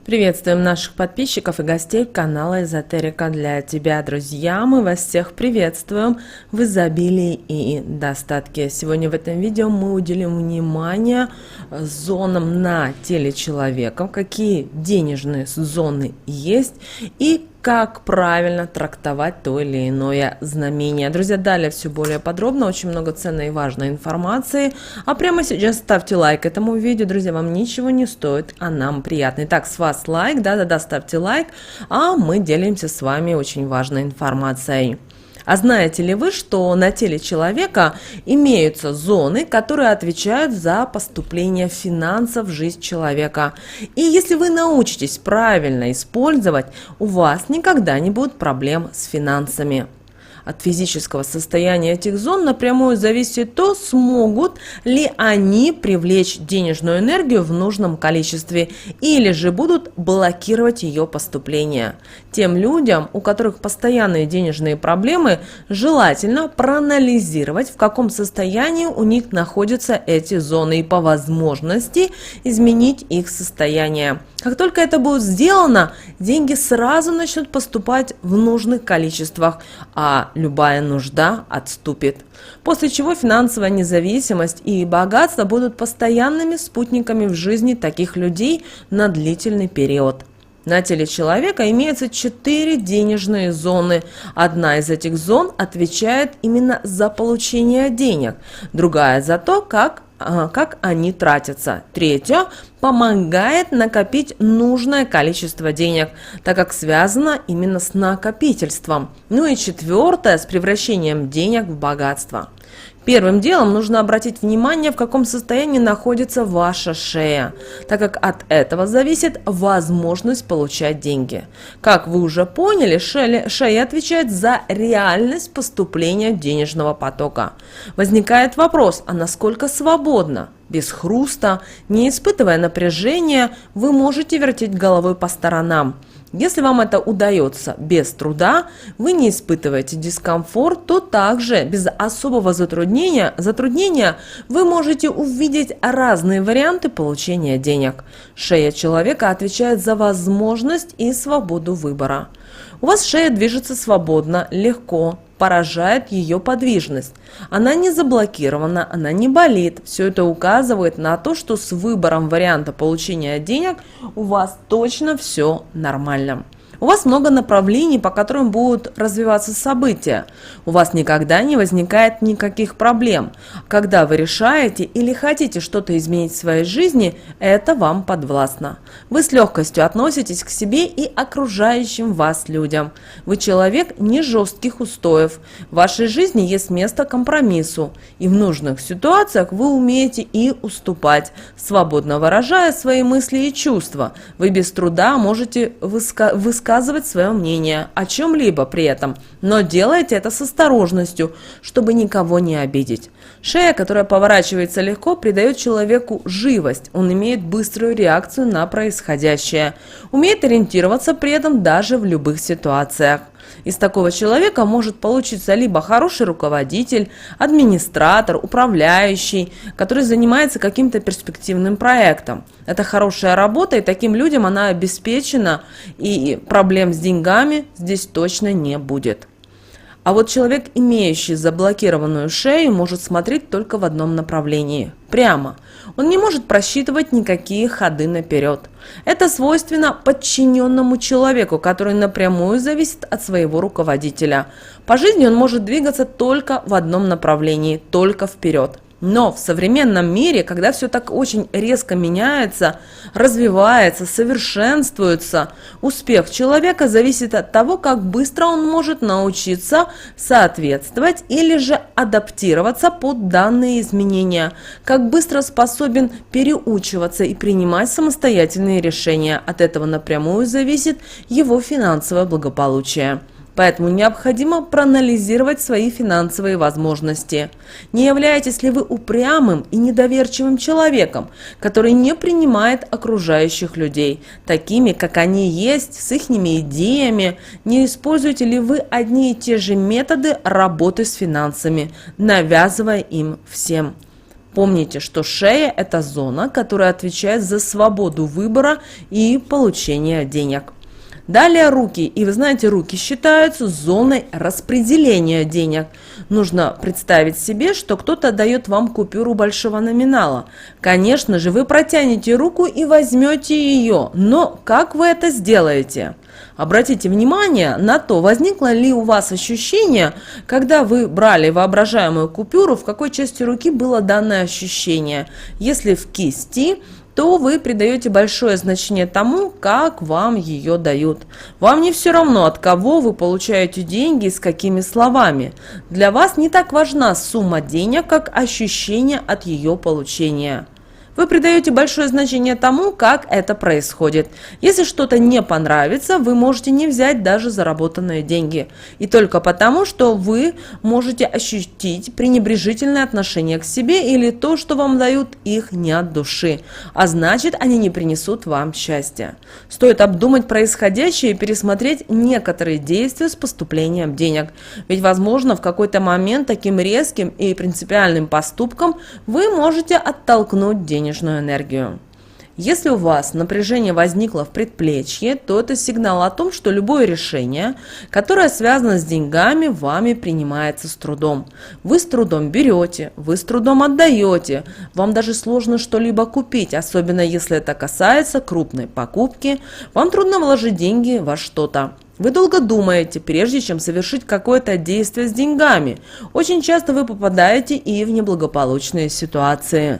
Приветствуем наших подписчиков и гостей канала Эзотерика для тебя, друзья. Мы вас всех приветствуем в изобилии и достатке. Сегодня в этом видео мы уделим внимание зонам на теле человека, какие денежные зоны есть и как правильно трактовать то или иное знамение. Друзья, далее все более подробно, очень много ценной и важной информации. А прямо сейчас ставьте лайк этому видео, друзья, вам ничего не стоит, а нам приятно. Итак, с вас лайк, да-да-да, ставьте лайк, а мы делимся с вами очень важной информацией. А знаете ли вы, что на теле человека имеются зоны, которые отвечают за поступление финансов в жизнь человека? И если вы научитесь правильно использовать, у вас никогда не будет проблем с финансами. От физического состояния этих зон напрямую зависит то, смогут ли они привлечь денежную энергию в нужном количестве или же будут блокировать ее поступление. Тем людям, у которых постоянные денежные проблемы, желательно проанализировать, в каком состоянии у них находятся эти зоны и по возможности изменить их состояние. Как только это будет сделано, деньги сразу начнут поступать в нужных количествах, а любая нужда отступит. После чего финансовая независимость и богатство будут постоянными спутниками в жизни таких людей на длительный период. На теле человека имеется 4 денежные зоны. Одна из этих зон отвечает именно за получение денег, другая за то, как они тратятся. Третья помогает накопить нужное количество денег, так как связано именно с накопительством. Ну и четвертая с превращением денег в богатство. Первым делом нужно обратить внимание, в каком состоянии находится ваша шея, так как от этого зависит возможность получать деньги. Как вы уже поняли, шея отвечает за реальность поступления денежного потока. Возникает вопрос, а насколько свободно? Без хруста, не испытывая напряжения, вы можете вертеть головой по сторонам. Если вам это удается без труда, вы не испытываете дискомфорт, то также без особого затруднения вы можете увидеть разные варианты получения денег. Шея человека отвечает за возможность и свободу выбора. У вас шея движется свободно, легко, поражает ее подвижность. Она не заблокирована, она не болит. Все это указывает на то, что с выбором варианта получения денег у вас точно все нормально. У вас много направлений, по которым будут развиваться события. У вас никогда не возникает никаких проблем. Когда вы решаете или хотите что-то изменить в своей жизни, это вам подвластно. Вы с легкостью относитесь к себе и окружающим вас людям. Вы человек не жестких устоев. В вашей жизни есть место компромиссу. И в нужных ситуациях вы умеете и уступать, свободно выражая свои мысли и чувства. Вы без труда можете высказывать свое мнение о чем-либо при этом, но делайте это с осторожностью, чтобы никого не обидеть. Шея, которая поворачивается легко, придает человеку живость. Он имеет быструю реакцию на происходящее, умеет ориентироваться при этом даже в любых ситуациях. Из такого человека может получиться либо хороший руководитель, администратор, управляющий, который занимается каким-то перспективным проектом. Это хорошая работа, и таким людям она обеспечена, и проблем с деньгами здесь точно не будет. А вот человек, имеющий заблокированную шею, может смотреть только в одном направлении – прямо. Он не может просчитывать никакие ходы наперед. Это свойственно подчиненному человеку, который напрямую зависит от своего руководителя. По жизни он может двигаться только в одном направлении, только вперед. Но в современном мире, когда все так очень резко меняется, развивается, совершенствуется, успех человека зависит от того, как быстро он может научиться соответствовать или же адаптироваться под данные изменения, как быстро способен переучиваться и принимать самостоятельные решения. От этого напрямую зависит его финансовое благополучие. Поэтому необходимо проанализировать свои финансовые возможности. Не являетесь ли вы упрямым и недоверчивым человеком, который не принимает окружающих людей, такими, как они есть, с их идеями? Не используете ли вы одни и те же методы работы с финансами, навязывая им всем? Помните, что шея – это зона, которая отвечает за свободу выбора и получения денег. Далее руки. И вы знаете, руки считаются зоной распределения денег. Нужно представить себе, что кто-то дает вам купюру большого номинала. Конечно же, вы протянете руку и возьмете ее. Но как вы это сделаете? Обратите внимание на то, возникло ли у вас ощущение, когда вы брали воображаемую купюру, в какой части руки было данное ощущение. Если в кисти, то вы придаете большое значение тому, как вам ее дают. Вам не все равно, от кого вы получаете деньги и с какими словами. Для вас не так важна сумма денег, как ощущение от ее получения. Вы придаете большое значение тому, как это происходит. Если что-то не понравится, вы можете не взять даже заработанные деньги. И только потому, что вы можете ощутить пренебрежительное отношение к себе или то, что вам дают, их не от души. А значит, они не принесут вам счастья. Стоит обдумать происходящее и пересмотреть некоторые действия с поступлением денег. Ведь, возможно, в какой-то момент таким резким и принципиальным поступком вы можете оттолкнуть денежную энергию. Если у вас напряжение возникло в предплечье, то это сигнал о том, что любое решение, которое связано с деньгами, вами принимается с трудом. Вы с трудом берете, вы с трудом отдаете, вам даже сложно что-либо купить, особенно если это касается крупной покупки, вам трудно вложить деньги во что-то. Вы долго думаете, прежде чем совершить какое-то действие с деньгами. Очень часто вы попадаете и в неблагополучные ситуации.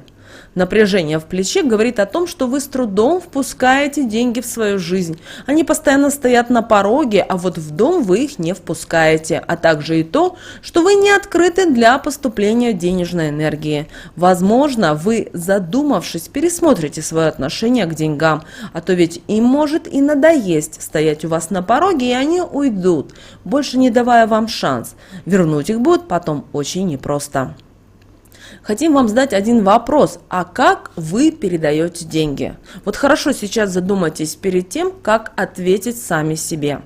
Напряжение в плече говорит о том, что вы с трудом впускаете деньги в свою жизнь. Они постоянно стоят на пороге, а вот в дом вы их не впускаете. А также и то, что вы не открыты для поступления денежной энергии. Возможно, вы, задумавшись, пересмотрите свое отношение к деньгам. А то ведь им может и надоесть стоять у вас на пороге, и они уйдут, больше не давая вам шанс. Вернуть их будет потом очень непросто. Хотим вам задать один вопрос. А как вы передаете деньги? Вот хорошо сейчас задумайтесь перед тем, как ответить сами себе.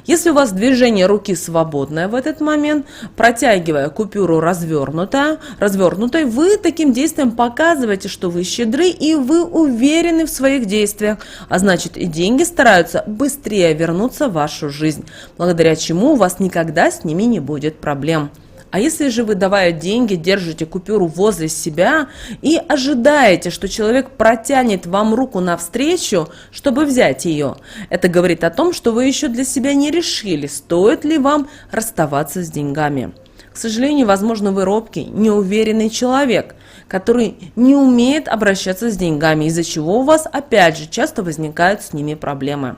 Если у вас движение руки свободное в этот момент, протягивая купюру развернутой, вы таким действием показываете, что вы щедры и вы уверены в своих действиях, а значит и деньги стараются быстрее вернуться в вашу жизнь, благодаря чему у вас никогда с ними не будет проблем. А если же вы, давая деньги, держите купюру возле себя и ожидаете, что человек протянет вам руку навстречу, чтобы взять ее, это говорит о том, что вы еще для себя не решили, стоит ли вам расставаться с деньгами. К сожалению, возможно, вы робкий, неуверенный человек, который не умеет обращаться с деньгами, из-за чего у вас опять же часто возникают с ними проблемы.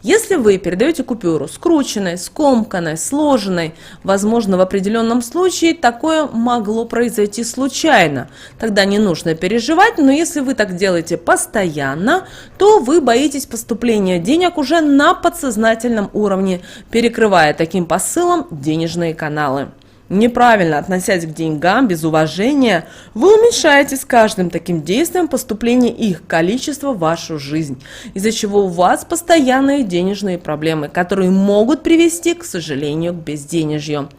Если вы передаете купюру скрученной, скомканной, сложенной, возможно, в определенном случае такое могло произойти случайно. Тогда не нужно переживать, но если вы так делаете постоянно, то вы боитесь поступления денег уже на подсознательном уровне, перекрывая таким посылом денежные каналы. Неправильно относясь к деньгам без уважения, вы уменьшаете с каждым таким действием поступление их количества в вашу жизнь, из-за чего у вас постоянные денежные проблемы, которые могут привести, к сожалению, к безденежью.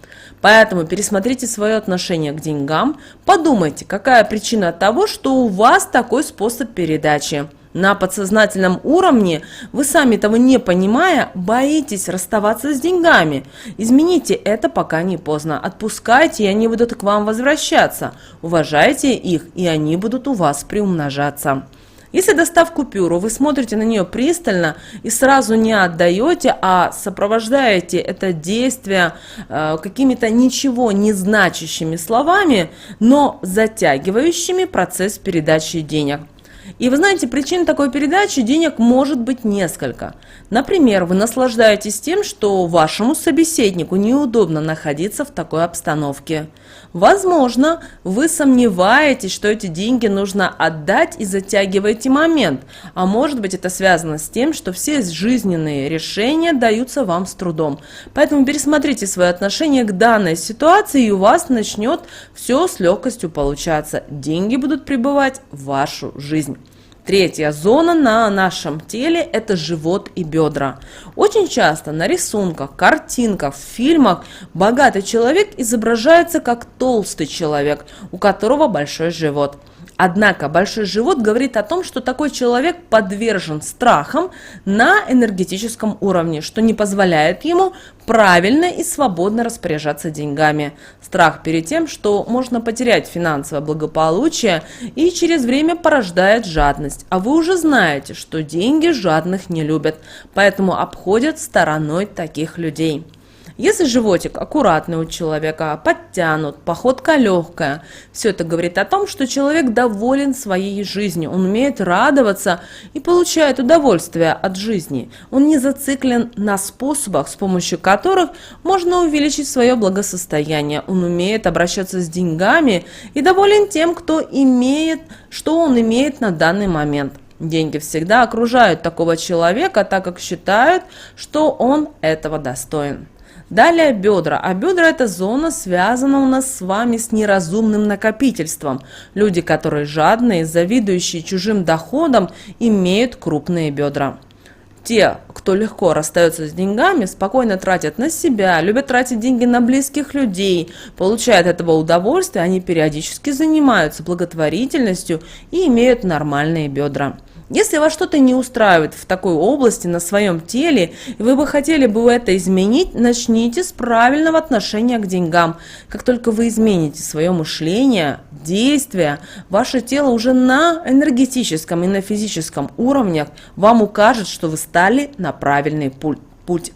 Поэтому пересмотрите свое отношение к деньгам, подумайте, какая причина того, что у вас такой способ передачи. На подсознательном уровне, вы сами того не понимая, боитесь расставаться с деньгами. Измените это, пока не поздно. Отпускайте, и они будут к вам возвращаться. Уважайте их, и они будут у вас приумножаться. Если, достав купюру, вы смотрите на нее пристально и сразу не отдаете, а сопровождаете это действие какими-то ничего не значащими словами, но затягивающими процесс передачи денег. И вы знаете, причин такой передачи денег может быть несколько. Например, вы наслаждаетесь тем, что вашему собеседнику неудобно находиться в такой обстановке. Возможно, вы сомневаетесь, что эти деньги нужно отдать и затягиваете момент. А может быть, это связано с тем, что все жизненные решения даются вам с трудом. Поэтому пересмотрите свое отношение к данной ситуации, и у вас начнет все с легкостью получаться. Деньги будут прибывать в вашу жизнь. Третья зона на нашем теле – это живот и бедра. Очень часто на рисунках, картинках, в фильмах богатый человек изображается как толстый человек, у которого большой живот. Однако большой живот говорит о том, что такой человек подвержен страхам на энергетическом уровне, что не позволяет ему правильно и свободно распоряжаться деньгами. Страх перед тем, что можно потерять финансовое благополучие, и через время порождает жадность. А вы уже знаете, что деньги жадных не любят, поэтому обходят стороной таких людей. Если животик аккуратный у человека, подтянут, походка легкая, все это говорит о том, что человек доволен своей жизнью, он умеет радоваться и получает удовольствие от жизни. Он не зациклен на способах, с помощью которых можно увеличить свое благосостояние. Он умеет обращаться с деньгами и доволен тем, что он имеет на данный момент. Деньги всегда окружают такого человека, так как считают, что он этого достоин. Далее бедра. А бедра – это зона, связана у нас с вами с неразумным накопительством. Люди, которые жадные, завидующие чужим доходам, имеют крупные бедра. Те, кто легко расстается с деньгами, спокойно тратят на себя, любят тратить деньги на близких людей, получают от этого удовольствие, они периодически занимаются благотворительностью и имеют нормальные бедра. Если вас что-то не устраивает в такой области на своем теле, и вы бы хотели это изменить, начните с правильного отношения к деньгам. Как только вы измените свое мышление, действия, ваше тело уже на энергетическом и на физическом уровнях вам укажет, что вы стали на правильный путь.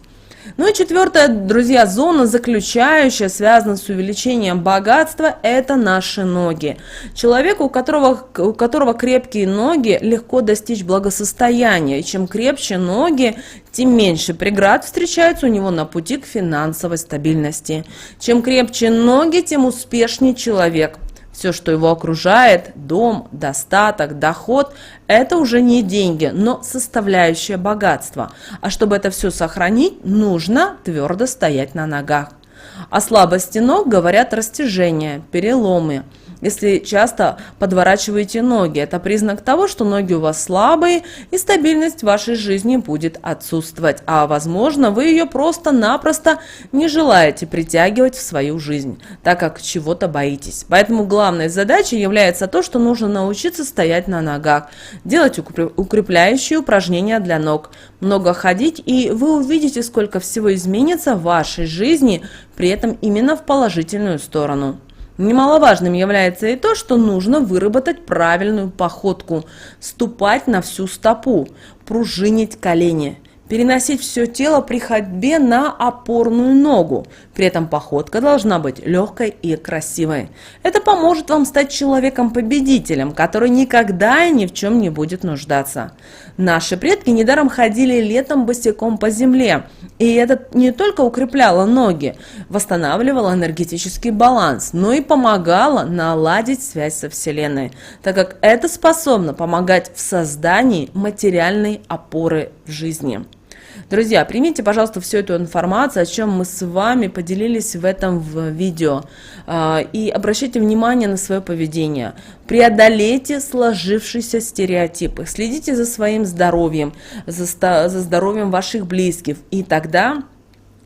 Ну и четвертая, друзья, зона, заключающая, связана с увеличением богатства, это наши ноги. Человеку, у которого крепкие ноги, легко достичь благосостояния. И чем крепче ноги, тем меньше преград встречается у него на пути к финансовой стабильности. Чем крепче ноги, тем успешнее человек. Все, что его окружает, дом, достаток, доход, это уже не деньги, но составляющая богатства. А чтобы это все сохранить, нужно твердо стоять на ногах. О слабости ног говорят растяжения, переломы. Если часто подворачиваете ноги, это признак того, что ноги у вас слабые и стабильность в вашей жизни будет отсутствовать. А возможно, вы ее просто-напросто не желаете притягивать в свою жизнь, так как чего-то боитесь. Поэтому главной задачей является то, что нужно научиться стоять на ногах, делать укрепляющие упражнения для ног, много ходить, и вы увидите, сколько всего изменится в вашей жизни, при этом именно в положительную сторону. Немаловажным является и то, что нужно выработать правильную походку, ступать на всю стопу, пружинить колени, переносить все тело при ходьбе на опорную ногу. При этом походка должна быть легкой и красивой. Это поможет вам стать человеком-победителем, который никогда и ни в чем не будет нуждаться. Наши предки недаром ходили летом босиком по земле, и это не только укрепляло ноги, восстанавливало энергетический баланс, но и помогало наладить связь со Вселенной, так как это способно помогать в создании материальной опоры в жизни. Друзья, примите, пожалуйста, всю эту информацию, о чем мы с вами поделились в этом видео, и обращайте внимание на свое поведение. Преодолейте сложившиеся стереотипы, следите за своим здоровьем, за здоровьем ваших близких, и тогда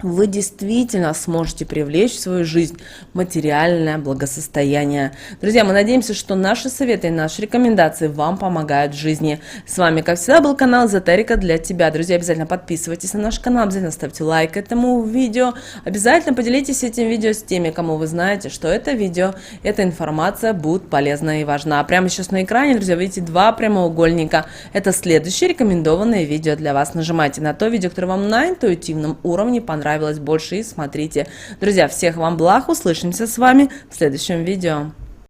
вы действительно сможете привлечь в свою жизнь материальное благосостояние. Друзья, мы надеемся, что наши советы и наши рекомендации вам помогают в жизни. С вами, как всегда, был канал Эзотерика для тебя. Друзья, обязательно подписывайтесь на наш канал, обязательно ставьте лайк этому видео. Обязательно поделитесь этим видео с теми, кому вы знаете, что это видео, эта информация будет полезна и важна. А прямо сейчас на экране, друзья, видите два прямоугольника. Это следующее рекомендованное видео для вас. Нажимайте на то видео, которое вам на интуитивном уровне понравилось больше, и смотрите. Друзья, всех вам благ, услышимся с вами в следующем видео.